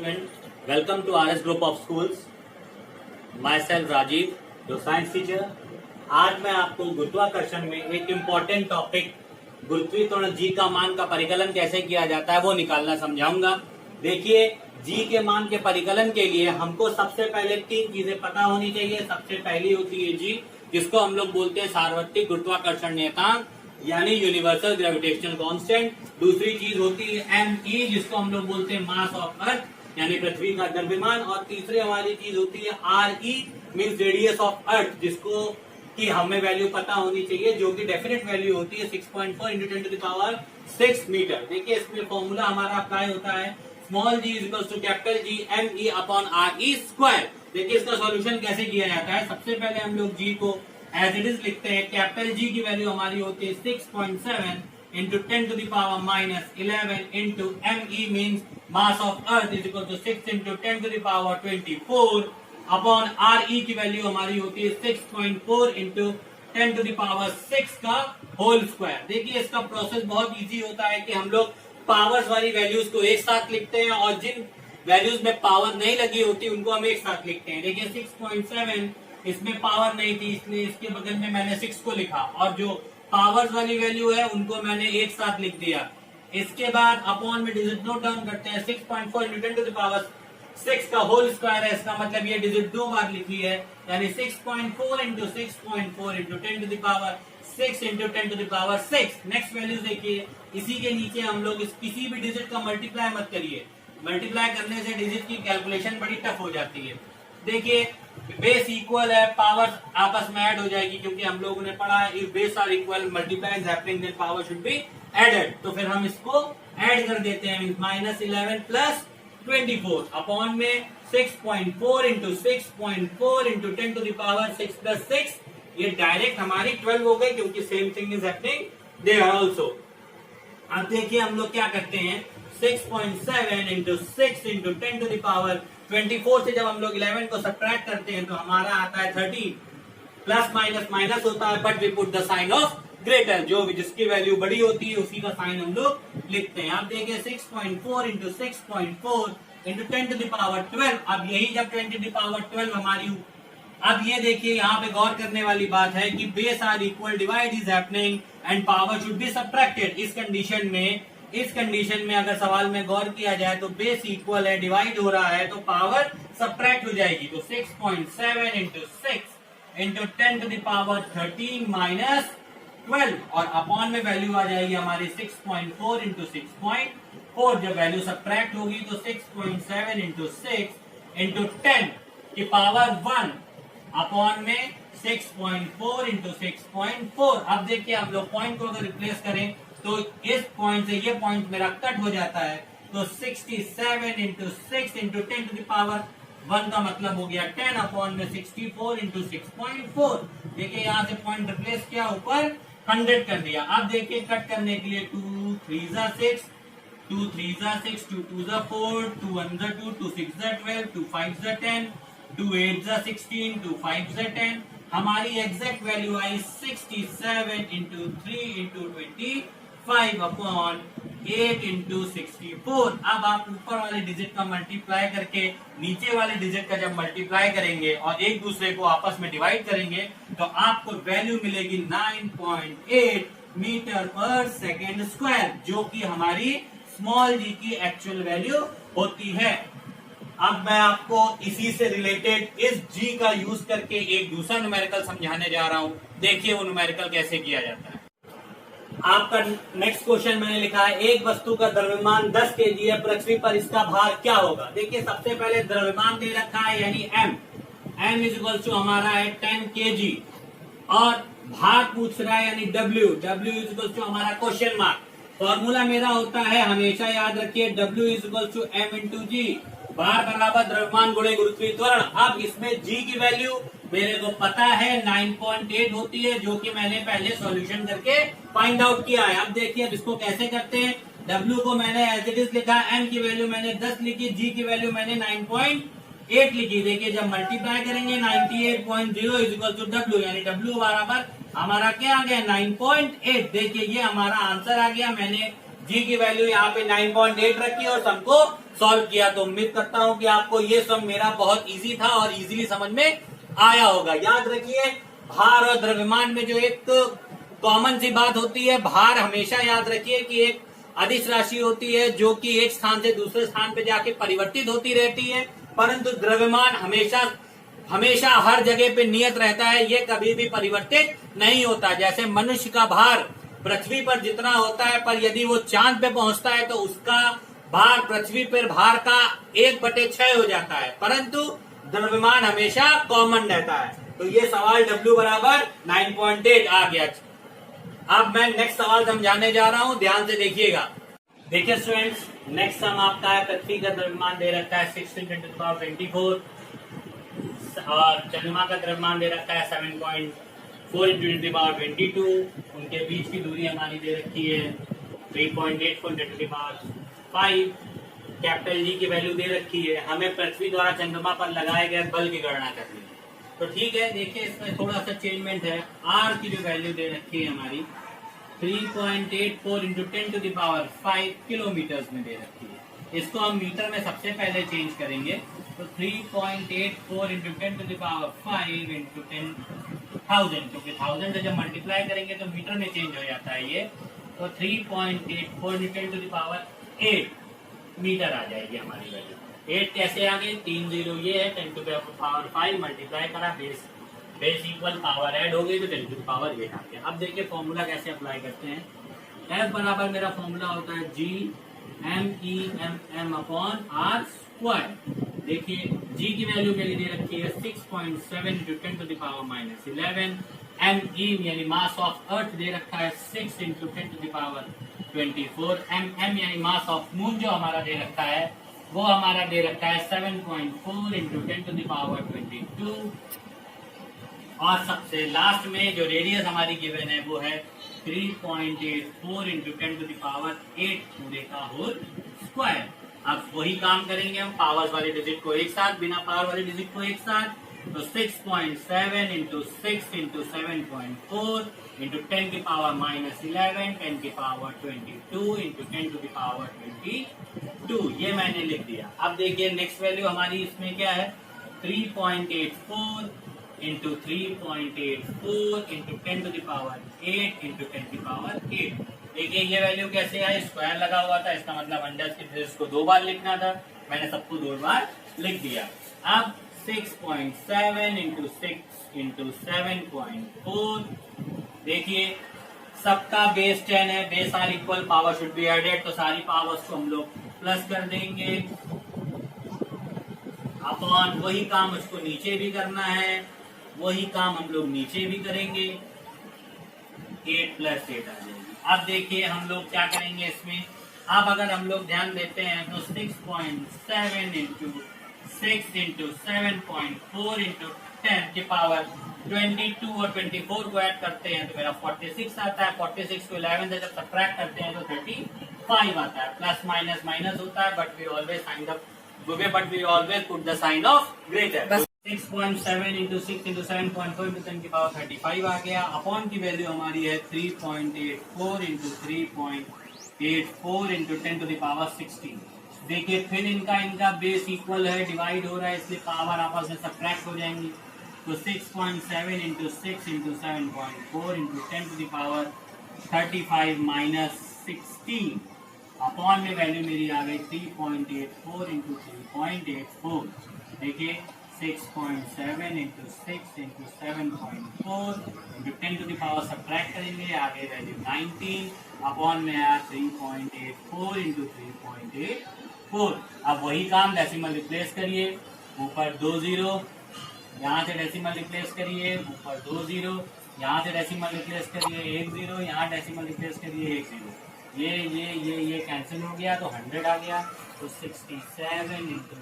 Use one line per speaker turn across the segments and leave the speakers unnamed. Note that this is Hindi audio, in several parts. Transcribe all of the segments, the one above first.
student, welcome to RS Group of Schools. Myself Rajiv, जो साइंस टीचर। आज मैं आपको गुरुत्वाकर्षण में एक इम्पोर्टेंट टॉपिक गुरुत्वीय त्वरण जी का मान का परिकलन कैसे किया जाता है वो निकालना समझाऊंगा। देखिए, जी के मान के परिकलन के लिए हमको सबसे पहले तीन चीजें पता होनी चाहिए। सबसे पहली होती है जी, जिसको हम लोग बोलते हैं सार्वत्रिक गुरुत्वाकर्षण नियतांक यानी यूनिवर्सल ग्रेविटेशनल कांस्टेंट। दूसरी चीज होती है एम ई, जिसको हम लोग बोलते हैं मास ऑफ अर्थ यानी पृथ्वी का द्रव्यमान। और तीसरी हमारी चीज होती है R E means radius of earth, जिसको कि हमें वैल्यू पता होनी चाहिए, जो कि डेफिनेट वैल्यू होती है 6.4 into 10 to the power 6 metre. देखिए, इसमें फॉर्मूला हमारा अप्लाई होता है small G is equal to capital G M E upon R E square. देखिए, इसका सॉल्यूशन कैसे किया जाता है। सबसे पहले हम लोग जी को एज इट इज लिखते हैं। कैपिटल जी की वैल्यू हमारी होती है 6.7 into 10 to the power minus 11 into M E means mass of earth is equal to 6 into 10 to the power 24 upon R E की वैल्यू हमारी होती है 6.4 इंटू 10 टू द पावर 6 का होल स्क्वायर। देखिए, इसका प्रोसेस बहुत इजी होता है कि हम लोग पावर्स वाली वैल्यूज को एक साथ लिखते हैं और जिन वैल्यूज में पावर नहीं लगी होती उनको हम एक साथ लिखते हैं। देखिए, 6.7 इसमें पावर नहीं थी, इसलिए इसके बगल में मैंने 6 को लिखा और जो पावर्स वाली वैल्यू है उनको मैंने एक साथ लिख दिया। इसके बाद अपॉन में डिजिट नोट डाउन करते हैं। 6.4 इंटू 10 टू द पावर 6 का होल स्क्वायर है, इसका मतलब ये डिजिट दो बार लिखी है, यानी 6.4 into 6.4 into 10 to the power 6 into 10 to the power 6। Next values देखिए, इसी के नीचे हम लोग किसी भी डिजिट का मल्टीप्लाई मत करिए। मल्टीप्लाई करने से डिजिट की कैलकुलेशन बड़ी टफ हो जाती है। देखिए, बेस इक्वल है, पावर आपस में ऐड हो जाएगी, क्योंकि हम लोगों ने पढ़ा है if base are equal multiply is happening then power should be added. तो फिर हम इसको ऐड कर देते हैं, माइनस 11 प्लस 24 अपॉन में 6.4 into 6.4 into 10 to the power 6 plus 6। ये डायरेक्ट हमारी 12 हो गई, क्योंकि same thing is happening there also. अब देखिए, हम लोग क्या करते हैं, 6.7 into 6 into 10 to the power 24 से जब हम लोग 11 को सब्ट्रैक्ट करते हैं तो हमारा आता है 13। प्लस माइनस माइनस होता है, but we put the sign of greater, जो जिसकी वैल्यू बड़ी होती है उसी का साइन हम लोग लिखते हैं। आप देखिए, 6.4 into 6.4 into 10 to the power 12। अब यही जब 10 टू द पावर 12 हमारी, अब ये देखिए, यहाँ पे गौर करने वाली बात है कि base are equal, divide is happening and power should be subtracted. इस कंडीशन में अगर सवाल में गौर किया जाए तो बेस इक्वल है, डिवाइड हो रहा है, तो पावर सब्ट्रैक्ट हो जाएगी। तो 6.7 into 6 into 10 to the power 13 minus 12 और अपॉन में वैल्यू आ जाएगी हमारी 6.4 इंटू 6.4। जब वैल्यू सब्ट्रैक्ट होगी तो 6.7 इंटू 6 इंटू 10 की पावर 1 अपॉन में 6.4 इंटू 6.4। अब देखिए, हम लोग पॉइंट को अगर रिप्लेस करें तो इस पॉइंट से ये पॉइंट मेरा कट हो जाता है, तो 67 into 6 into 10 to the power 1 का मतलब हो गया 10 अपॉन में 64 इंटू 6.4। देखिए, यहाँ से पॉइंट रिप्लेस किया, ऊपर 100 कर दिया। अब देखिए, कट करने के लिए 2 3 6, 2 3 6, 2 2 4, 2 1 2, 2 6 12, 2 5 10, 2 8 16, 2 5 10। हमारी एग्जैक्ट वैल्यू आई 67 इंटू 3 इंटू 25 अपॉन 8 इंटू 64। अब आप ऊपर वाले डिजिट का मल्टीप्लाई करके नीचे वाले डिजिट का जब मल्टीप्लाई करेंगे और एक दूसरे को आपस में डिवाइड करेंगे तो आपको वैल्यू मिलेगी 9.8 मीटर पर सेकेंड स्क्वायर, जो कि हमारी स्मॉल जी की एक्चुअल वैल्यू होती है। अब मैं आपको इसी से रिलेटेड इस जी का यूज करके एक दूसरा न्यूमेरिकल समझाने जा रहा हूं। देखिए, वो न्यूमेरिकल कैसे किया जाता है। आपका नेक्स्ट क्वेश्चन मैंने लिखा है, एक वस्तु का द्रव्यमान 10 केजी है, पृथ्वी पर इसका भार क्या होगा। देखिए, सबसे पहले द्रव्यमान दे रखा है यानी m इज इक्वल टू हमारा है 10 केजी, और भार पूछ रहा है यानी w इज इक्वल टू हमारा क्वेश्चन मार्क। फॉर्मूला मेरा होता है, हमेशा याद रखिए, w is equal to m into g, भार बराबर द्रव्यमान गुणे गुरुत्वीय त्वरण। अब इसमें g की वैल्यू मेरे को पता है 9.8 होती है, जो कि मैंने पहले सॉल्यूशन करके फाइंड आउट किया है। अब देखिए, अब इसको कैसे करते हैं। w को मैंने एज इट इज लिखा, m की वैल्यू मैंने 10 लिखी, g की वैल्यू मैंने 9.8 लिखी। देखिए, जब मल्टीप्लाई करेंगे 98.0 इज इक्वल टू w, यानी w बराबर हमारा क्या आ गया 9.8। देखिए, ये हमारा आंसर आ गया। मैंने जी की वैल्यू यहाँ पे 9.8 रखी और सम को सॉल्व किया। तो उम्मीद करता हूं कि आपको ये सम मेरा बहुत इजी था और इजीली समझ में आया होगा। याद रखिए भार और द्रव्यमान में जो एक कॉमन सी बात होती है, भार हमेशा याद रखिए कि एक अदिश राशि होती है जो कि एक स्थान से दूसरे स्थान पे जाके परिवर्तित होती रहती है, परंतु द्रव्यमान हमेशा हमेशा हर जगह पे नियत रहता है, ये कभी भी परिवर्तित नहीं होता। जैसे मनुष्य का भार पृथ्वी पर जितना होता है, पर यदि वो चांद पे पहुंचता है तो उसका भार पृथ्वी पर भार का 1/6 हो जाता है, परंतु द्रव्यमान हमेशा कॉमन रहता है। तो ये सवाल W बराबर 9.8 आ गया। अब मैं नेक्स्ट सवाल समझाने जा रहा हूं, ध्यान से देखिएगा। देखिए स्टूडेंट्स, नेक्स्ट सम आपका है पृथ्वी का द्रव्यमान दे रखा है 16 × 10⁻24 और चंद्रमा का द्रव्यमान दे रखा है 7.4 × 10⁻22। उनके बीच की दूरी हमारी दे रखी है 3.84 × 10⁵। कैपिटल जी की वैल्यू दे रखी है। हमें पृथ्वी द्वारा चंद्रमा पर लगाए गए बल की गणना करनी है। तो ठीक है, देखिए इसमें थोड़ा सा चेंजमेंट है। आर की जो वैल्यू दे रखी है हमारी 3.84 × 10⁵ किलोमीटर्स में दे रखी है। इसको हम मीटर में सबसे पहले चेंज करेंगे। तो 3.84 × 10⁵ × 10,000, क्योंकि 1000 से जब मल्टीप्लाई करेंगे तो मीटर में चेंज हो जाता है ये। तो 3.84 × 10⁸ मीटर आ जाएगी हमारी वैल्यू। 8 कैसे आ गए, 3 0 ये है, 10⁵ मल्टीप्लाई करा, बेस इक्वल पावर ऐड हो गई तो 10⁸ आ गया। अब देखिए फॉर्मूला कैसे अप्लाई करते हैं। F बराबर मेरा फॉर्मूला होता है G(m)(m)/r²। देखिए G की वैल्यू मेरी दे रखी है 6.7 × 10⁻⁻11। Me यानी मास ऑफ अर्थ दे रखा है 6 × 10⁻24। mm यानी मास ऑफ मून जो हमारा दे रखा है वो हमारा दे रखा है 7.4 × 10⁻22। और सबसे लास्ट में जो रेडियस हमारी गिवन है वो है 3.84 × 10⁸ पूरे का होल स्क्वायर। अब वही काम करेंगे हम, पावर्स वाले डिजिट को एक साथ, बिना पावर वाले डिजिट को एक साथ। तो 6.7 × 6 × 7.4 × 10⁻⁻11 10⁻22 × 10⁻22 ये मैंने लिख दिया। अब देखिए नेक्स्ट वैल्यू हमारी इसमें क्या है, 3.84 × 3.84 × 10⁸ × 10⁸। देखिए ये वैल्यू कैसे आए, स्क्वायर लगा हुआ था, इसका मतलब अंडर के डिजिट्स को 2 बार लिखना था, मैंने सबको 2 बार लिख दिया। अब 6.7 × 6 × 7.4, देखिए सबका बेस 10 है, base are equal, power should be added, तो सारी पावर्स को हम लोग प्लस कर देंगे। अपॉन वही काम उसको नीचे भी करना है, वही काम हम लोग नीचे भी करेंगे, 8 + 8 आ जाएगी। अब देखिए हम लोग क्या करेंगे इसमें। अब अगर हम लोग ध्यान देते हैं तो 6.7 × 6 × 7.4 × 10⁻22 और 24 को ऐड करते हैं तो मेरा 46 आता है। 46 को 11 से जब सब्ट्रैक्ट करते हैं तो 35 आता है। प्लस माइनस माइनस होता है, but we always put the sign of greater. 6.7 × 6 × 7.4 × 10⁻35 आ गया। अपॉन की वैल्यू हमारी है 3.84 × 3.84 × 10⁻16। देखिए फिर इनका बेस इक्वल है, डिवाइड हो रहा है, इसलिए पावर आपस में सब्ट्रैक्ट हो जाएंगी। तो 6.7 × 6 × 7.4 × 10⁻35 - 16 अपॉन में वैल्यू मेरी आ गई 3.84 × 3.84। देखिए 6.7 × 6 × 7.4 × 10⁻, सब्ट्रैक्ट करेंगे, आगे वैल्यू 19 अपॉन में आया 3.84 × 3.84। अब वही काम डेसिमल रिप्लेस करिए, ऊपर 2 0, यहाँ से डेसिमल रिप्लेस करिए, ऊपर 2 0, यहाँ से डेसिमल रिप्लेस करिए 1 0, यहाँ डेसिमल रिप्लेस करिए 1 0। ये कैंसिल हो गया तो 100 आ गया। तो 67 ×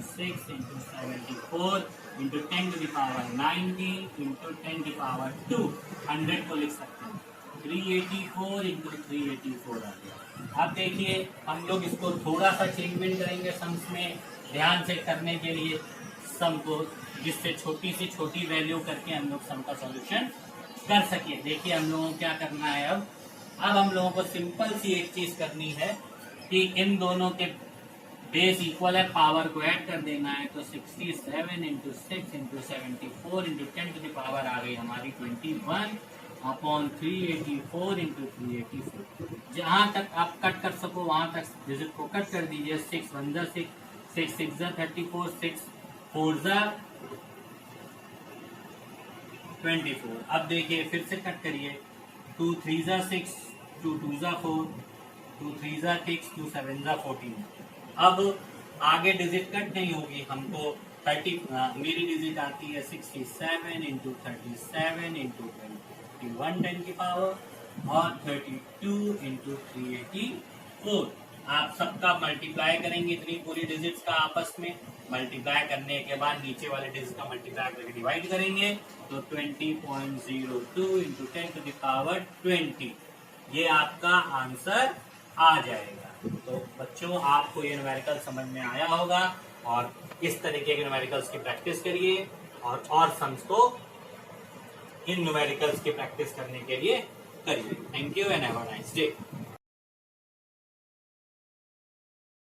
6 × 74 × 10⁻90 × 10⁻2 100 को लिख सकते हैं। 384 × 384 आ गया। अब देखिए हम लोग इसको थोड़ा सा चेंजमेंट करेंगे सम्स में, ध्यान से करने के लिए सम को, जिससे छोटी से छोटी वैल्यू करके हम लोग सम का सॉल्यूशन कर सके। देखिए हम लोगों को क्या करना है, अब अब हम लोगों को सिंपल सी एक चीज करनी है कि इन दोनों के बेस इक्वल है, पावर को ऐड कर देना है। तो 67 into 6 into 74 into 10 to the power आ गई हमारी 21 अपॉन 384 इंटू 384। जहां तक आप कट कर सको वहां तक डिजिट को कट कर दीजिए। 6 1 जा 6, 6 6 जा 34, 6 4 जा 24। अब देखिए फिर से कट करिए। 2 3 जा 6, 2 2 जा 4, 2 3 जा 6, 2 7 जा 14। अब आगे डिजिट कट नहीं होगी, हमको 30 मेरी डिजिट आती है 67 इंटू 37 इंटू 21 10 की पावर और 32 इंटू 384। आप सबका मल्टीप्लाई करेंगे इतनी पूरी डिजिट्स का आपस में। मल्टीप्लाई करने के बाद नीचे वाले डिजिट का मल्टीप्लाई करके डिवाइड करेंगे तो 20.02 इंटू 10 टू द पावर 20 ये आपका आंसर आ जाएगा। तो बच्चों आपको ये न्यूमेरिकल समझ में आया होगा और इस तरीके के न्यूमेरिकल्स की प्रैक्टिस करिए और सम्स को इन न्यूमेरिकल्स की प्रैक्टिस करने के लिए करिए। Thank you and have a nice day.